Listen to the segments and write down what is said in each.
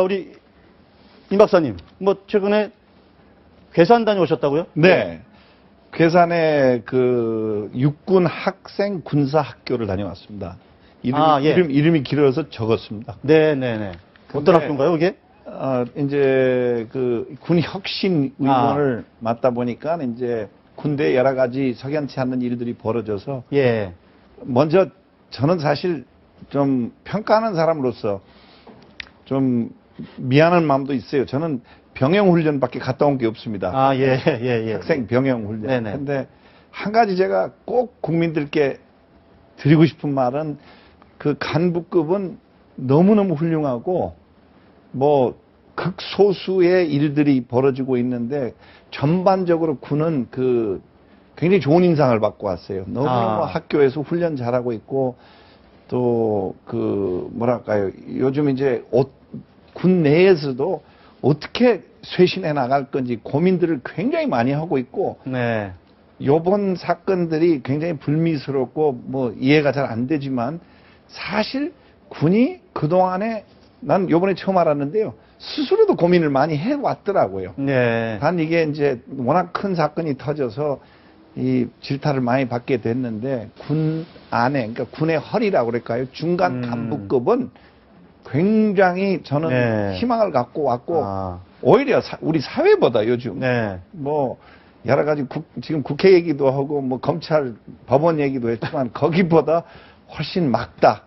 우리 임 박사님, 뭐 최근에 괴산 다녀오셨다고요? 네. 괴산에 그 육군 학생 군사 학교를 다녀왔습니다. 이름이 길어서 적었습니다. 네네네. 어떤 학교인가요, 이게? 이제 그 군 혁신 의원을 맡다 보니까 이제 군대 여러 가지 석연치 않는 일들이 벌어져서 예. 먼저 저는 사실 좀 평가하는 사람으로서 좀 미안한 마음도 있어요. 저는 병영훈련밖에 갔다 온 게 없습니다. 예. 학생 병영훈련. 네네. 근데 한 가지 제가 꼭 국민들께 드리고 싶은 말은 그 간부급은 너무너무 훌륭하고 뭐 극소수의 일들이 벌어지고 있는데 전반적으로 군은 그 굉장히 좋은 인상을 받고 왔어요. 너무너무 학교에서 훈련 잘하고 있고 또 그 뭐랄까요. 요즘 이제 군 내에서도 어떻게 쇄신해 나갈 건지 고민들을 굉장히 많이 하고 있고 네. 요번 사건들이 굉장히 불미스럽고 뭐 이해가 잘 안 되지만 사실 군이 그동안에 난 요번에 처음 알았는데요. 스스로도 고민을 많이 해왔더라고요. 네. 단 이게 이제 워낙 큰 사건이 터져서 이 질타를 많이 받게 됐는데 군 안에, 그러니까 군의 허리라고 그럴까요? 중간 간부급은 굉장히 저는 희망을 갖고 왔고 오히려 우리 사회보다 요즘 뭐 여러 가지 지금 국회 얘기도 하고 뭐 검찰 법원 얘기도 했지만 거기보다 훨씬 막다.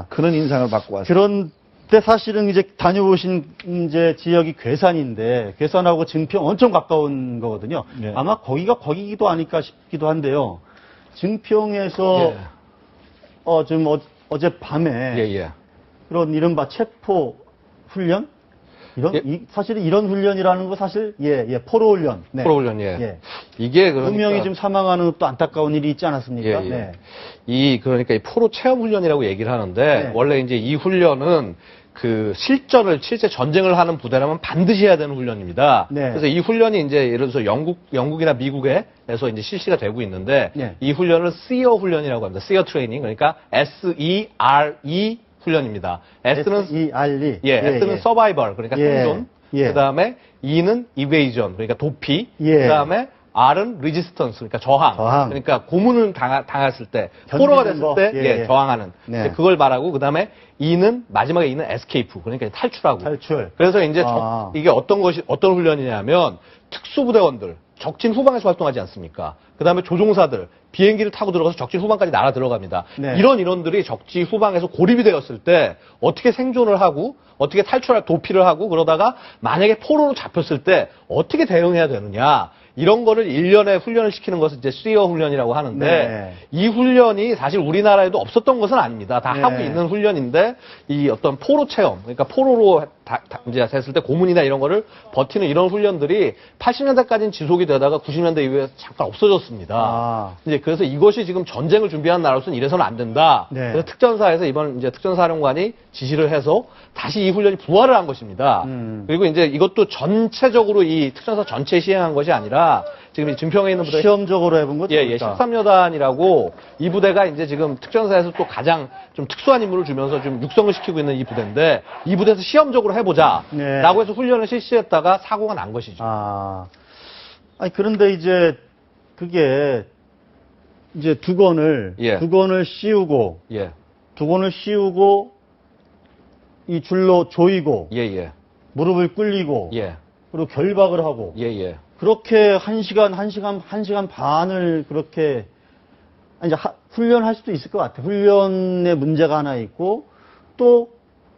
그런 인상을 받고 왔어요. 그런데 사실은 이제 다녀오신 이제 지역이 괴산인데 괴산하고 증평 엄청 가까운 거거든요. 네. 아마 거기가 거기기도 아닐까 싶기도 한데요. 증평에서 좀 어젯밤에 그런 이른바 체포 훈련? 사실은 이런 훈련이라는 거 사실, 포로 훈련. 네. 포로 훈련, 이게 그러니까. 분명히 좀 사망하는 또 안타까운 일이 있지 않았습니까? 네. 그러니까 이 포로 체험 훈련이라고 얘기를 하는데, 원래 이제 이 훈련은 그 실제 전쟁을 하는 부대라면 반드시 해야 되는 훈련입니다. 그래서 이 훈련이 이제 예를 들어서 영국이나 미국에서 이제 실시가 되고 있는데, 이 훈련을 SEER 훈련이라고 합니다. SEER 트레이닝. 그러니까 SERE 훈련입니다. S는 S는 서바이벌 그러니까 생존. 그다음에 E는 이베이전 그러니까 도피. 그다음에 R은 레지스턴스 그러니까 저항. 그러니까 고문을 당했을 때 포로가 됐을 때 저항하는. 그걸 말하고 그다음에 E는 마지막에 E는 에스케이프 그러니까 탈출. 그래서 이제 이게 어떤 훈련이냐면 특수부대원들 적진 후방에서 활동하지 않습니까? 그 다음에 조종사들, 비행기를 타고 들어가서 적진 후방까지 날아 들어갑니다. 이런 인원들이 적지 후방에서 고립이 되었을 때 어떻게 생존을 하고 어떻게 도피를 하고 그러다가 만약에 포로로 잡혔을 때 어떻게 대응해야 되느냐. 이런 거를 1년에 훈련을 시키는 것을 이제 SEER 훈련이라고 하는데 이 훈련이 사실 우리나라에도 없었던 것은 아닙니다. 다 하고 있는 훈련인데 이 어떤 포로 체험, 그러니까 포로로 이제 됐을 때 고문이나 이런 거를 버티는 이런 훈련들이 80년대까지는 지속이 되다가 90년대 이후에 잠깐 없어졌습니다. 이제 그래서 이것이 지금 전쟁을 준비하는 나라로서는 이래서는 안 된다. 그래서 특전사에서 이번 이제 특전사령관이 지시를 해서 다시 이 훈련이 부활을 한 것입니다. 그리고 이제 이것도 전체적으로 이 특전사 전체에 시행한 것이 아니라 지금 이 증평에 있는 부대 시험적으로 해본 거죠. 13여단이라고 이 부대가 이제 지금 특전사에서 또 가장 좀 특수한 임무를 주면서 좀 육성을 시키고 있는 이 부대인데 이 부대에서 시험적으로 해보자라고 해서 훈련을 실시했다가 사고가 난 것이죠. 아니 그런데 이제 그게 이제 두건을 씌우고 이 줄로 조이고 무릎을 꿇리고 그리고 결박을 하고 그렇게 1시간 반을 그렇게 이제 훈련할 수도 있을 것 같아요. 훈련에 문제가 하나 있고 또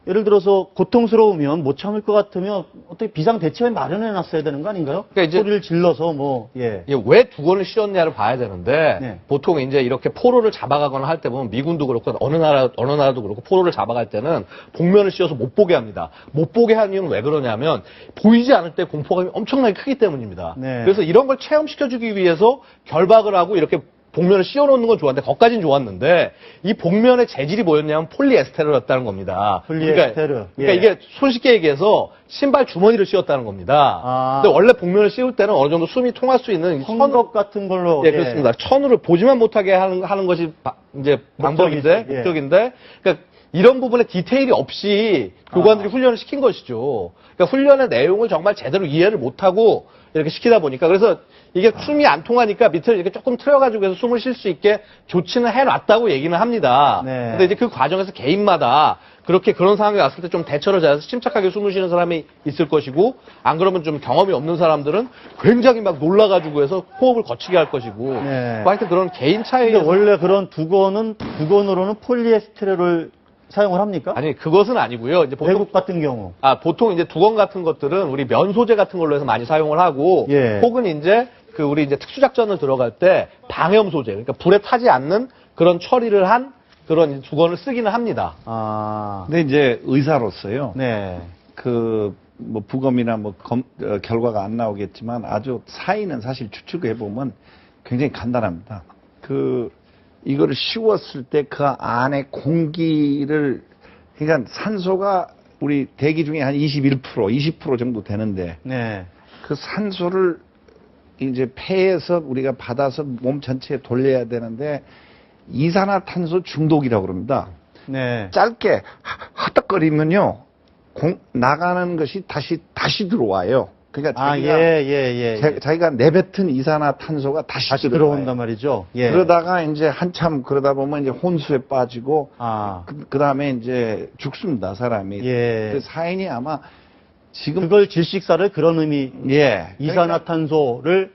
예를 들어서 고통스러우면 못 참을 것 같으면 어떻게 비상 대책을 마련해 놨어야 되는 거 아닌가요? 그러니까 이제 소리를 질러서 왜 두건을 씌웠냐를 봐야 되는데 보통 이제 이렇게 포로를 잡아가거나 할 때 보면 미군도 그렇고 어느 나라도 그렇고 포로를 잡아갈 때는 복면을 씌워서 못 보게 합니다. 못 보게 하는 이유는 왜 그러냐면 보이지 않을 때 공포감이 엄청나게 크기 때문입니다. 그래서 이런 걸 체험시켜주기 위해서 결박을 하고 이렇게 복면을 씌워놓는 건 좋았는데, 거기까지는 좋았는데, 이 복면의 재질이 뭐였냐면 폴리에스테르였다는 겁니다. 폴리에스테르. 그러니까 이게 손쉽게 얘기해서 신발 주머니를 씌웠다는 겁니다. 근데 원래 복면을 씌울 때는 어느 정도 숨이 통할 수 있는 천것 같은 걸로. 그렇습니다. 천으로 보지만 못하게 하는 것이 이제 방법인데, 목적인데, 그러니까 이런 부분에 디테일이 없이 교관들이 훈련을 시킨 것이죠. 그러니까 훈련의 내용을 정말 제대로 이해를 못하고 이렇게 시키다 보니까 그래서 이게 숨이 안 통하니까 밑을 이렇게 조금 틀어가지고 해서 숨을 쉴 수 있게 조치는 해놨다고 얘기는 합니다. 네. 근데 이제 그 과정에서 개인마다 그렇게 그런 상황이 왔을 때 좀 대처를 잘해서 침착하게 숨을 쉬는 사람이 있을 것이고 안 그러면 좀 경험이 없는 사람들은 굉장히 막 놀라가지고 해서 호흡을 거치게 할 것이고 네. 뭐 하여튼 그런 개인 차이. 근데 원래 그런 두건으로는 폴리에스테르를 사용을 합니까? 아니 그것은 아니고요. 이제 보통 외국 같은 경우. 보통 이제 두건 같은 것들은 우리 면 소재 같은 걸로 해서 많이 사용을 하고 예. 혹은 이제 그 우리 이제 특수작전을 들어갈 때 방염 소재, 그러니까 불에 타지 않는 그런 처리를 한 그런 두건을 쓰기는 합니다. 근데 이제 의사로서요. 네. 뭐 부검이나 뭐 결과가 안 나오겠지만 아주 사인은 사실 추측해 보면 굉장히 간단합니다. 이거를 씌웠을 때 그 안에 공기를 그러니까 산소가 우리 대기 중에 한 21%, 20% 정도 되는데 네. 그 산소를 이제 폐에서 우리가 받아서 몸 전체에 돌려야 되는데 이산화탄소 중독이라고 그럽니다. 네. 짧게 헛떡거리면요 나가는 것이 다시 들어와요. 그러니까 자기가 내뱉은 이산화탄소가 다시 들어온단 말이죠. 예. 그러다가 이제 한참 그러다 보면 이제 혼수에 빠지고 그다음에 이제 죽습니다 사람이. 예. 그 사인이 아마 지금 그걸 질식사를 그런 의미. 예. 이산화탄소를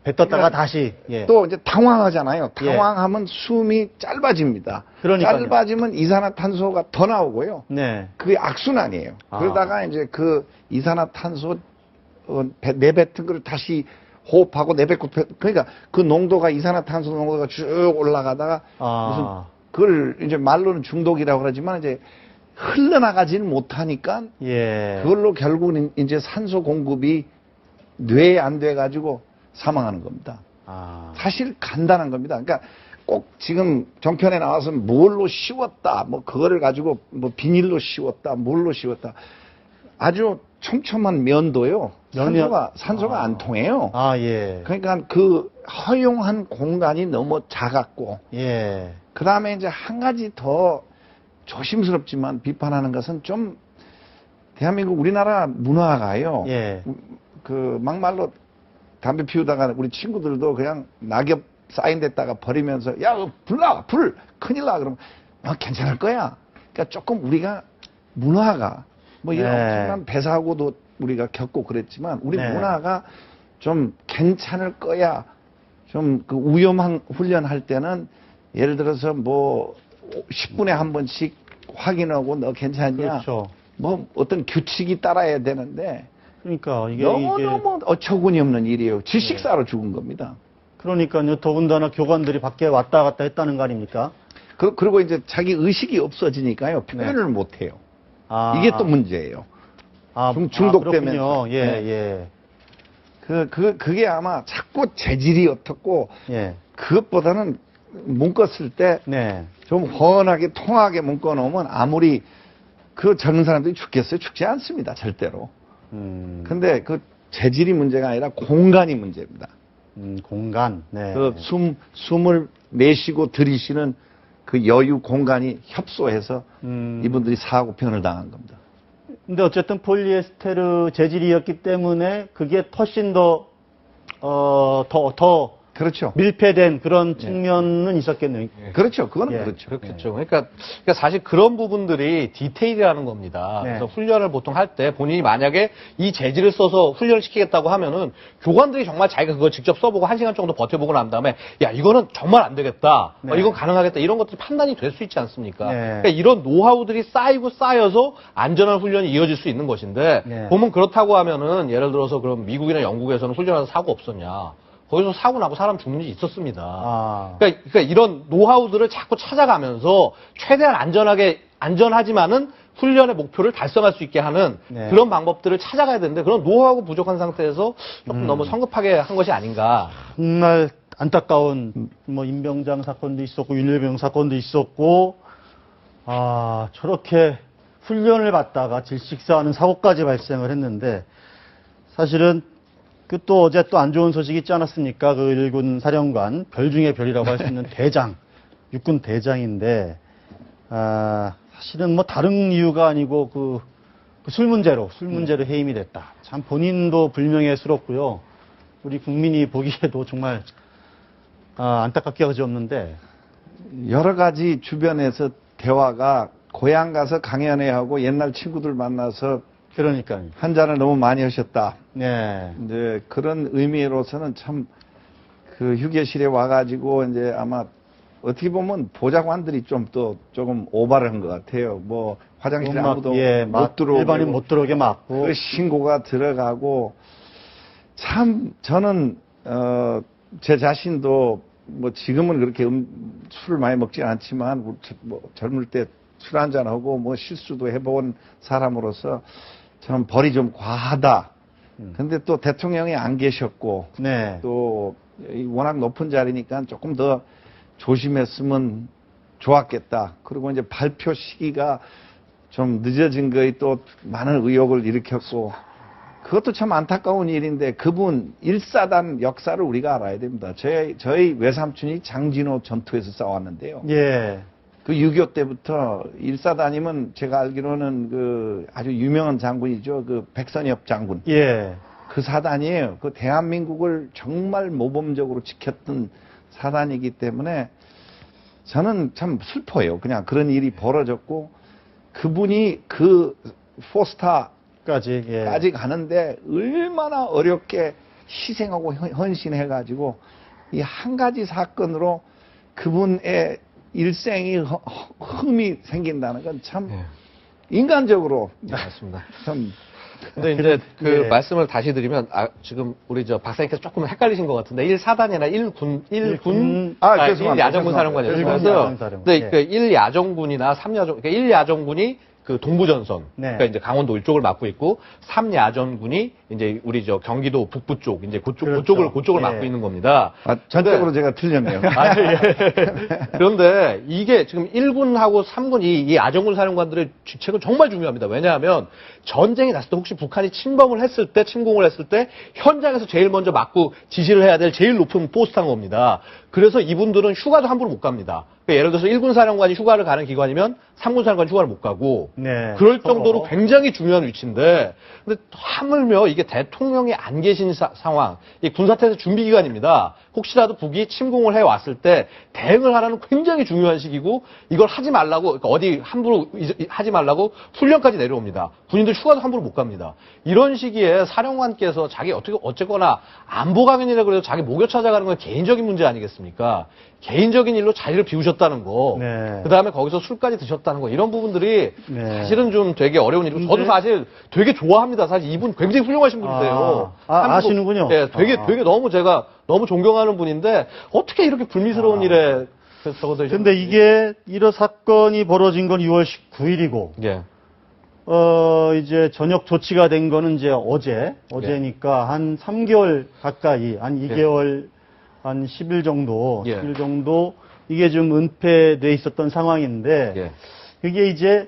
뱉었다가 다시. 예. 또 이제 당황하잖아요. 당황하면 숨이 짧아집니다. 그러니까요. 짧아지면 이산화탄소가 더 나오고요. 네. 그게 악순환이에요. 그러다가 이제 그 이산화탄소 내뱉은 걸 다시 호흡하고 내뱉고 그러니까 그 농도가 이산화탄소 농도가 쭉 올라가다가 무슨 그걸 이제 말로는 중독이라고 그러지만 이제 흘러나가지는 못하니까 그걸로 결국은 이제 산소 공급이 뇌에 안 돼 가지고 사망하는 겁니다. 사실 간단한 겁니다. 그러니까 꼭 지금 정편에 나와서 뭘로 씌웠다, 뭐 그거를 가지고 뭐 비닐로 씌웠다, 뭘로 씌웠다. 아주 촘촘한 면도요. 산소가 안 통해요. 예. 그러니까 그 허용한 공간이 너무 작았고. 예. 그 다음에 이제 한 가지 더 조심스럽지만 비판하는 것은 좀 대한민국 우리나라 문화가요. 예. 막말로 담배 피우다가 우리 친구들도 그냥 낙엽 쌓인데다가 버리면서 야, 불 큰일 나 그러면 괜찮을 거야. 그러니까 조금 우리가 문화가 뭐 이런 엄청난 배사고도 우리가 겪고 그랬지만 우리 문화가 좀 괜찮을 거야. 좀 그 위험한 훈련할 때는 예를 들어서 뭐 10분에 한 번씩 확인하고 너 괜찮냐. 그렇죠. 뭐 어떤 규칙이 따라야 되는데 그러니까 이게 너무 어처구니 없는 일이에요. 질식사로 죽은 겁니다. 그러니까요. 더군다나 교관들이 밖에 왔다 갔다 했다는 거 아닙니까? 그리고 이제 자기 의식이 없어지니까요. 표현을 못 해요. 이게 또 문제예요. 중독되면서. 그게 아마 자꾸 재질이 어떻고 그것보다는 묶었을 때 좀 훤하게 통하게 묶어 놓으면 아무리 그 젊은 사람들이 죽겠어요? 죽지 않습니다. 절대로. 근데 그 재질이 문제가 아니라 공간이 문제입니다. 공간. 그 숨을 내쉬고 들이쉬는 그 여유 공간이 협소해서 이분들이 사고편을 당한 겁니다. 근데 어쨌든 폴리에스테르 재질이었기 때문에 그게 훨씬 더 그렇죠. 밀폐된 그런 측면은 있었겠네요. 그렇죠. 그거는 그렇죠. 그렇겠죠. 그러니까 사실 그런 부분들이 디테일이라는 겁니다. 그래서 훈련을 보통 할 때 본인이 만약에 이 재질을 써서 훈련을 시키겠다고 하면은 교관들이 정말 자기가 그걸 직접 써보고 1시간 정도 버텨보고 난 다음에 야, 이거는 정말 안 되겠다. 이건 가능하겠다. 이런 것들이 판단이 될 수 있지 않습니까? 그러니까 이런 노하우들이 쌓여서 안전한 훈련이 이어질 수 있는 것인데 보면 그렇다고 하면은 예를 들어서 그럼 미국이나 영국에서는 훈련하서 사고 없었냐? 거기서 사고 나고 사람 죽는 일이 있었습니다. 그러니까 이런 노하우들을 자꾸 찾아가면서 최대한 안전하지만은 훈련의 목표를 달성할 수 있게 하는 그런 방법들을 찾아가야 되는데 그런 노하우가 부족한 상태에서 조금 너무 성급하게 한 것이 아닌가. 정말 안타까운 뭐 임병장 사건도 있었고 윤일병 사건도 있었고 저렇게 훈련을 받다가 질식사하는 사고까지 발생을 했는데 사실은 또 어제 또 안 좋은 소식이 있지 않았습니까? 그 일군 사령관, 별 중에 별이라고 할 수 있는 대장, 육군 대장인데, 사실은 뭐 다른 이유가 아니고 그 술 문제로 해임이 됐다. 참 본인도 불명예스럽고요. 우리 국민이 보기에도 정말 안타깝게 그지없는데 여러 가지 주변에서 대화가 고향 가서 강연회하고 옛날 친구들 만나서 그러니까요. 한 잔을 너무 많이 하셨다. 네. 이제 그런 의미로서는 참 그 휴게실에 와가지고 이제 아마 어떻게 보면 보좌관들이 조금 오바를 한 것 같아요. 뭐 화장실에 아무도 못 들어오고 일반인 못 들어오게 막고 그 신고가 들어가고 참 저는 제 자신도 뭐 지금은 그렇게 술을 많이 먹지 않지만 뭐 젊을 때 술 한잔 하고 뭐 실수도 해본 사람으로서 저는 벌이 좀 과하다. 근데 또 대통령이 안 계셨고 네. 또 워낙 높은 자리니까 조금 더 조심했으면 좋았겠다. 그리고 이제 발표 시기가 좀 늦어진 거에 또 많은 의혹을 일으켰고 그것도 참 안타까운 일인데 그분 1사단 역사를 우리가 알아야 됩니다. 저희 외삼촌이 장진호 전투에서 싸웠는데요. 예. 그 6.25 때부터 1사단이면 제가 알기로는 그 아주 유명한 장군이죠. 그 백선엽 장군. 예. 그 사단이에요. 그 대한민국을 정말 모범적으로 지켰던 사단이기 때문에 저는 참 슬퍼요. 그냥 그런 일이 벌어졌고 그분이 그 포스타까지 가는데 얼마나 어렵게 희생하고 헌신해가지고 이 한 가지 사건으로 그분의 일생이 흠이 생긴다는 건 참 인간적으로 맞습니다. 참 근데 이제 그 말씀을 다시 드리면 지금 우리 박사님께서 조금 헷갈리신 것 같은데 1사단이나 1군 야전군 사령관이었어요. 근데 그 1야전군이나 3야전 그러니까 1야전군이 그 동부전선, 그러니까 이제 강원도 이쪽을 맡고 있고 3야전군이 이제 우리 경기도 북부 쪽, 이제 그쪽을 맡고 있는 겁니다. 전적으로 제가 틀렸네요. 그런데 이게 지금 1군하고 3군 이 야전군 사령관들의 직책은 정말 중요합니다. 왜냐하면 전쟁이 났을 때 혹시 북한이 침공을 했을 때 현장에서 제일 먼저 맡고 지시를 해야 될 제일 높은 포스트한 겁니다. 그래서 이분들은 휴가도 함부로 못 갑니다. 그러니까 예를 들어서 1군 사령관이 휴가를 가는 기관이면 3군 사령관이 휴가를 못 가고 그럴 정도로 굉장히 중요한 위치인데 근데 하물며 이게 대통령이 안 계신 상황, 이 군사태세 준비 기간입니다. 혹시라도 북이 침공을 해왔을 때 대응을 하라는 굉장히 중요한 시기고 이걸 하지 말라고 그러니까 어디 함부로 하지 말라고 훈련까지 내려옵니다. 군인들 휴가도 함부로 못 갑니다. 이런 시기에 사령관께서 자기 어쨌거나 안보 강연이라 그래도 자기 목욕 찾아가는 건 개인적인 문제 아니겠습니까? 개인적인 일로 자리를 비우셨다는 거, 그 다음에 거기서 술까지 드셨다는 거, 이런 부분들이 사실은 좀 되게 어려운 일이고, 저도 사실 되게 좋아합니다. 사실 이분 굉장히 훌륭하신 분이세요. 아시는군요. 네, 되게 제가 너무 존경하는 분인데, 어떻게 이렇게 불미스러운 일에 적어서. 근데 이게, 이런 사건이 벌어진 건 6월 19일이고, 이제 전역 조치가 된 거는 이제 어제니까 한 3개월 가까이, 한 2개월, 한 10일 정도, 10일 정도 이게 좀 은폐돼 있었던 상황인데 그게 이제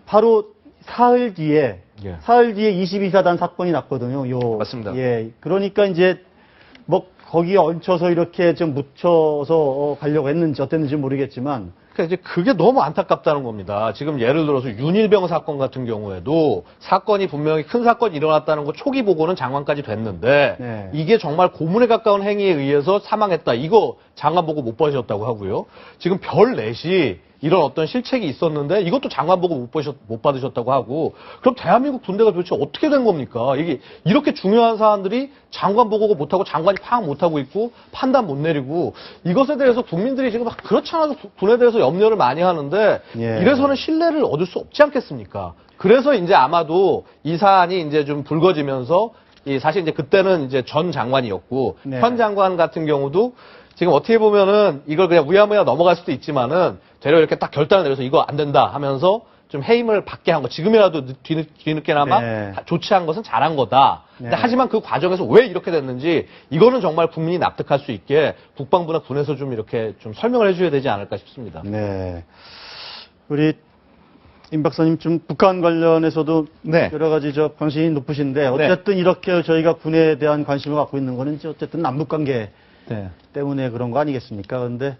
바로 사흘 뒤에 22사단 사건이 났거든요. 맞습니다. 그러니까 이제 뭐 거기에 얹혀서 이렇게 좀 묻혀서 가려고 했는지 어땠는지 모르겠지만 그러니까 이제 그게 너무 안타깝다는 겁니다. 지금 예를 들어서 윤일병 사건 같은 경우에도 사건이 분명히 큰 사건이 일어났다는 거 초기 보고는 장관까지 됐는데 이게 정말 고문에 가까운 행위에 의해서 사망했다. 이거 장관 보고 못 받으셨다고 하고요. 지금 별 넷이 이런 어떤 실책이 있었는데 이것도 장관 보고 못 받으셨다고 하고 그럼 대한민국 군대가 도대체 어떻게 된 겁니까? 이게 이렇게 중요한 사안들이 장관 보고가 못하고 장관이 파악 못하고 있고 판단 못 내리고 이것에 대해서 국민들이 지금 그렇지 않아도 군에 대해서 염려를 많이 하는데 이래서는 신뢰를 얻을 수 없지 않겠습니까? 그래서 이제 아마도 이 사안이 이제 좀 불거지면서 사실 이제 그때는 이제 전 장관이었고 현 장관 같은 경우도 지금 어떻게 보면은 이걸 그냥 우야무야 넘어갈 수도 있지만은 되려 이렇게 딱 결단을 내려서 이거 안 된다 하면서 좀 해임을 받게 한 거, 지금이라도 뒤늦게나마 조치한 것은 잘한 거다. 근데 하지만 그 과정에서 왜 이렇게 됐는지 이거는 정말 국민이 납득할 수 있게 국방부나 군에서 좀 이렇게 좀 설명을 해줘야 되지 않을까 싶습니다. 네. 우리 임 박사님 좀 북한 관련해서도 여러 가지 관심이 높으신데 어쨌든 이렇게 저희가 군에 대한 관심을 갖고 있는 거는 어쨌든 남북 관계 때문에 그런 거 아니겠습니까? 그런데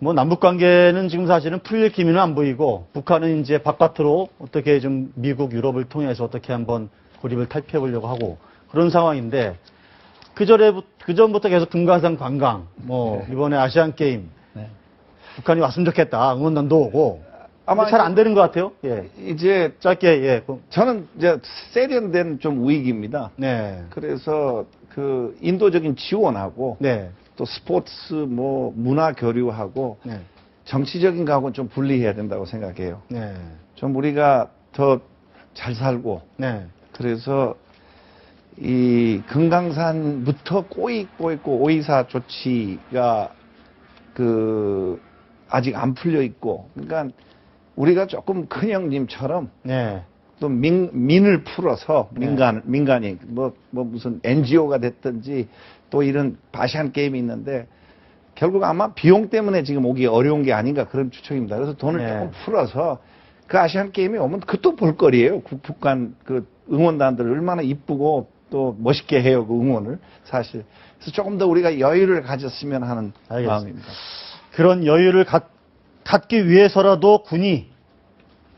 뭐 남북 관계는 지금 사실은 풀릴 기미는 안 보이고 북한은 이제 바깥으로 어떻게 좀 미국, 유럽을 통해서 어떻게 한번 고립을 탈피해 보려고 하고 그런 상황인데 그 전부터 계속 금강산 관광, 뭐 이번에 아시안 게임 북한이 왔으면 좋겠다 응원단도 오고 아마 잘 안 되는 것 같아요. 예. 이제 짧게 예. 저는 이제 세련된 좀 우익입니다. 네. 그래서 그 인도적인 지원하고 네. 또 스포츠 뭐 문화 교류하고 네. 정치적인 거하고는 좀 분리해야 된다고 생각해요. 네. 좀 우리가 더 잘 살고 네. 그래서 이 금강산부터 꼬이고 있고 오이사 조치가 그 아직 안 풀려 있고 그러니까 우리가 조금 큰 형님처럼 네. 또 민을 풀어서 민간이 뭐 무슨 NGO가 됐든지 또 이런 아시안 게임이 있는데 결국 아마 비용 때문에 지금 오기 어려운 게 아닌가 그런 추측입니다. 그래서 돈을 조금 풀어서 그 아시안 게임이 오면 그것도 볼거리예요. 북한 그 응원단들 얼마나 이쁘고 또 멋있게 해요 그 응원을 사실. 그래서 조금 더 우리가 여유를 가졌으면 하는 마음입니다. 그런 여유를 갖기 위해서라도 군이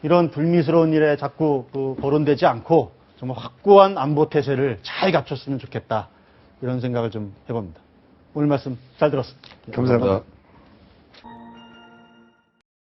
이런 불미스러운 일에 자꾸 거론되지 않고 정말 확고한 안보 태세를 잘 갖췄으면 좋겠다. 이런 생각을 좀 해봅니다. 오늘 말씀 잘 들었습니다. 감사합니다.